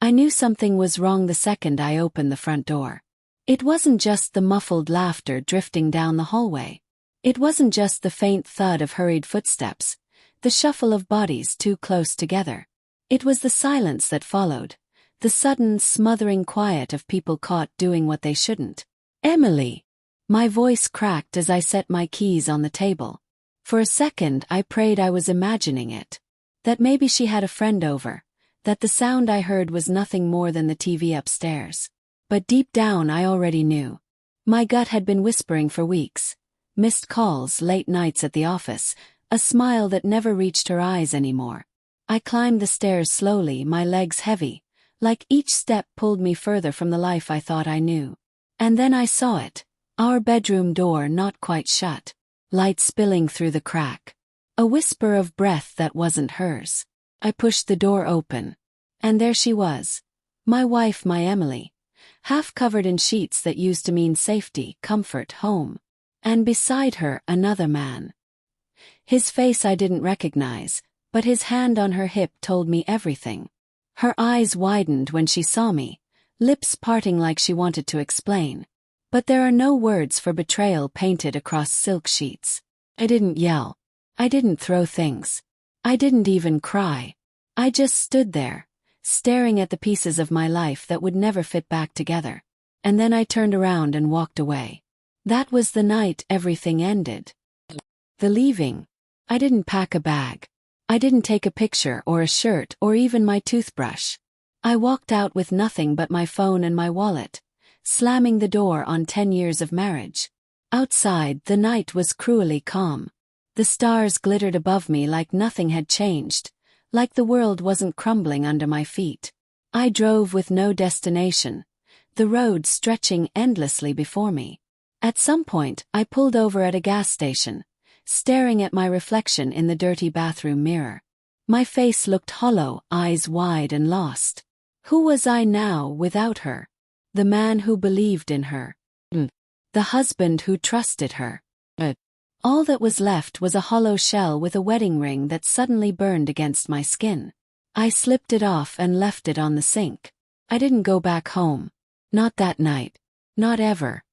I knew something was wrong the second I opened the front door. It wasn't just the muffled laughter drifting down the hallway. It wasn't just the faint thud of hurried footsteps, the shuffle of bodies too close together. It was the silence that followed, the sudden, smothering quiet of people caught doing what they shouldn't. "Emily!" My voice cracked as I set my keys on the table. For a second I prayed I was imagining it. That maybe she had a friend over, that the sound I heard was nothing more than the TV upstairs. But deep down I already knew. My gut had been whispering for weeks. Missed calls, late nights at the office, a smile that never reached her eyes anymore. I climbed the stairs slowly, my legs heavy, like each step pulled me further from the life I thought I knew. And then I saw it. Our bedroom door not quite shut. Light spilling through the crack. A whisper of breath that wasn't hers. I pushed the door open. And there she was. My wife, my Emily. Half covered in sheets that used to mean safety, comfort, home. And beside her, another man. His face I didn't recognize, but his hand on her hip told me everything. Her eyes widened when she saw me, lips parting like she wanted to explain. But there are no words for betrayal painted across silk sheets. I didn't yell. I didn't throw things. I didn't even cry. I just stood there, staring at the pieces of my life that would never fit back together. And then I turned around and walked away. That was the night everything ended. The leaving. I didn't pack a bag. I didn't take a picture or a shirt or even my toothbrush. I walked out with nothing but my phone and my wallet, slamming the door on 10 years of marriage. Outside, the night was cruelly calm. The stars glittered above me like nothing had changed, like the world wasn't crumbling under my feet. I drove with no destination, the road stretching endlessly before me. At some point, I pulled over at a gas station, staring at my reflection in the dirty bathroom mirror. My face looked hollow, eyes wide and lost. Who was I now without her? The man who believed in her. The husband who trusted her. All that was left was a hollow shell with a wedding ring that suddenly burned against my skin. I slipped it off and left it on the sink. I didn't go back home. Not that night. Not ever.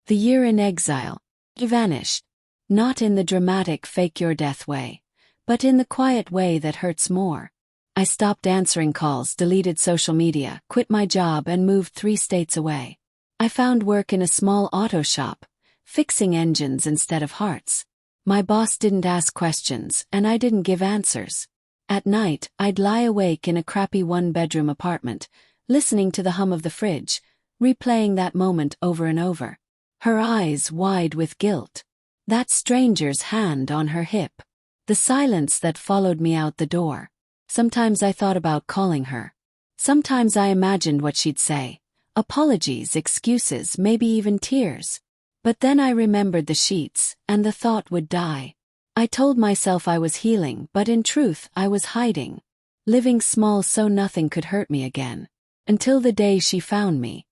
The year in exile. He vanished. Not in the dramatic fake your death way, but in the quiet way that hurts more. I stopped answering calls, deleted social media, quit my job and moved 3 states away. I found work in a small auto shop, fixing engines instead of hearts. My boss didn't ask questions and I didn't give answers. At night, I'd lie awake in a crappy 1-bedroom apartment, listening to the hum of the fridge, replaying that moment over and over. Her eyes wide with guilt. That stranger's hand on her hip. The silence that followed me out the door. Sometimes I thought about calling her. Sometimes I imagined what she'd say. Apologies, excuses, maybe even tears. But then I remembered the sheets, and the thought would die. I told myself I was healing, but in truth I was hiding. Living small so nothing could hurt me again. Until the day she found me.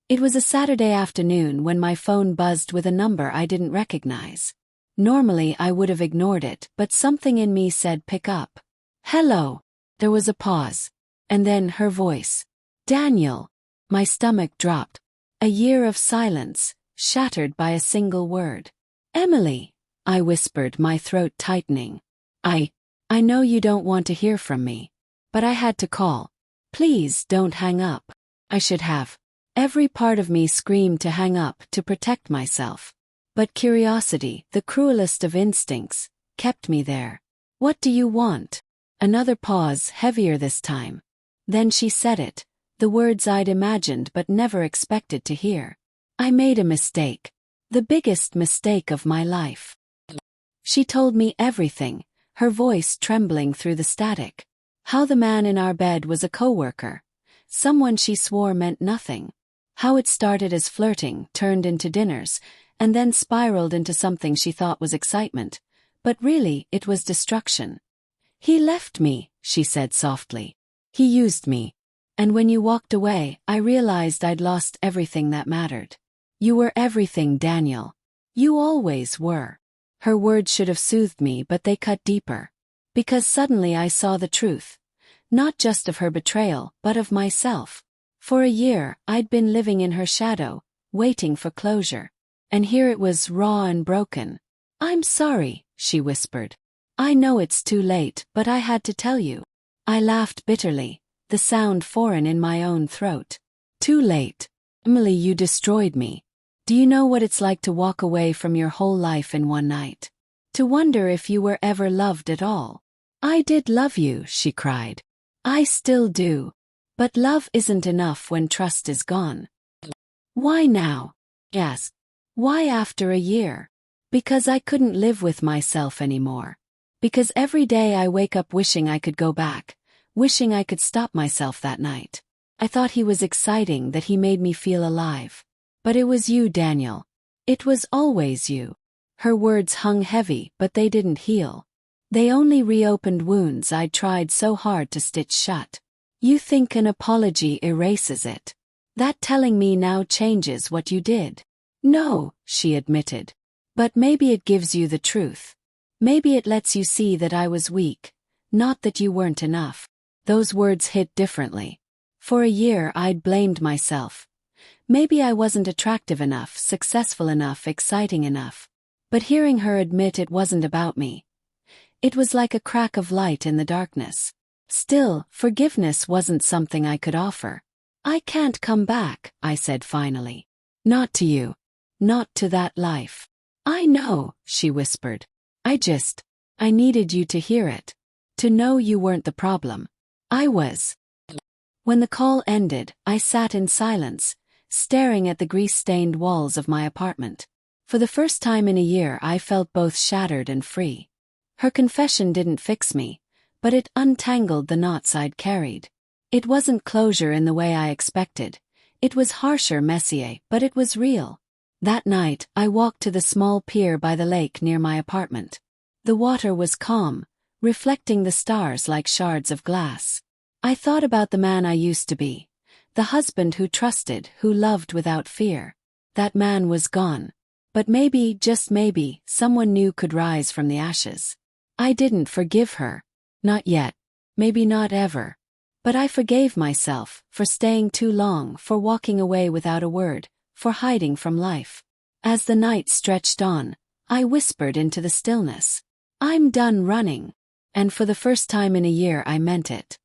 It was a Saturday afternoon when my phone buzzed with a number I didn't recognize. Normally I would have ignored it, but something in me said pick up. "Hello." There was a pause. And then her voice. "Daniel." My stomach dropped. A year of silence, shattered by a single word. "Emily," I whispered, my throat tightening. I know you don't want to hear from me. But I had to call. Please don't hang up." I should have. Every part of me screamed to hang up, to protect myself. But curiosity, the cruelest of instincts, kept me there. "What do you want?" Another pause, heavier this time. Then she said it, the words I'd imagined but never expected to hear. I made a mistake. The biggest mistake of my life. She told me everything, her voice trembling through the static. How the man in our bed was a coworker, someone she swore meant nothing. How it started as flirting, turned into dinners, and then spiraled into something she thought was excitement. But really, it was destruction. "He left me," she said softly. "He used me. And when you walked away, I realized I'd lost everything that mattered. You were everything, Daniel. You always were." Her words should have soothed me, but they cut deeper. Because suddenly I saw the truth. Not just of her betrayal, but of myself. For a year, I'd been living in her shadow, waiting for closure. And here it was, raw and broken. "I'm sorry," she whispered. "I know it's too late, but I had to tell you." I laughed bitterly, the sound foreign in my own throat. "Too late? Emily, you destroyed me. Do you know what it's like to walk away from your whole life in one night? To wonder if you were ever loved at all?" "I did love you," she cried. "I still do. But love isn't enough when trust is gone." "Why now?" I asked. "Why after a year?" "Because I couldn't live with myself anymore. Because every day I wake up wishing I could go back, wishing I could stop myself that night. I thought he was exciting, that he made me feel alive. But it was you, Daniel. It was always you." Her words hung heavy, but they didn't heal. They only reopened wounds I'd tried so hard to stitch shut. "You think an apology erases it? That telling me now changes what you did?" "No," she admitted. "But maybe it gives you the truth. Maybe it lets you see that I was weak, not that you weren't enough." Those words hit differently. For a year I'd blamed myself. Maybe I wasn't attractive enough, successful enough, exciting enough. But hearing her admit it wasn't about me, it was like a crack of light in the darkness. Still, forgiveness wasn't something I could offer. "I can't come back," I said finally. "Not to you. Not to that life." "I know," she whispered. I needed you to hear it. To know you weren't the problem. I was." When the call ended, I sat in silence, staring at the grease-stained walls of my apartment. For the first time in a year I felt both shattered and free. Her confession didn't fix me, but it untangled the knots I'd carried. It wasn't closure in the way I expected. It was harsher, messier, but it was real. That night, I walked to the small pier by the lake near my apartment. The water was calm, reflecting the stars like shards of glass. I thought about the man I used to be, the husband who trusted, who loved without fear. That man was gone. But maybe, just maybe, someone new could rise from the ashes. I didn't forgive her. Not yet. Maybe not ever. But I forgave myself for staying too long, for walking away without a word, for hiding from life. As the night stretched on, I whispered into the stillness, "I'm done running." And for the first time in a year I meant it.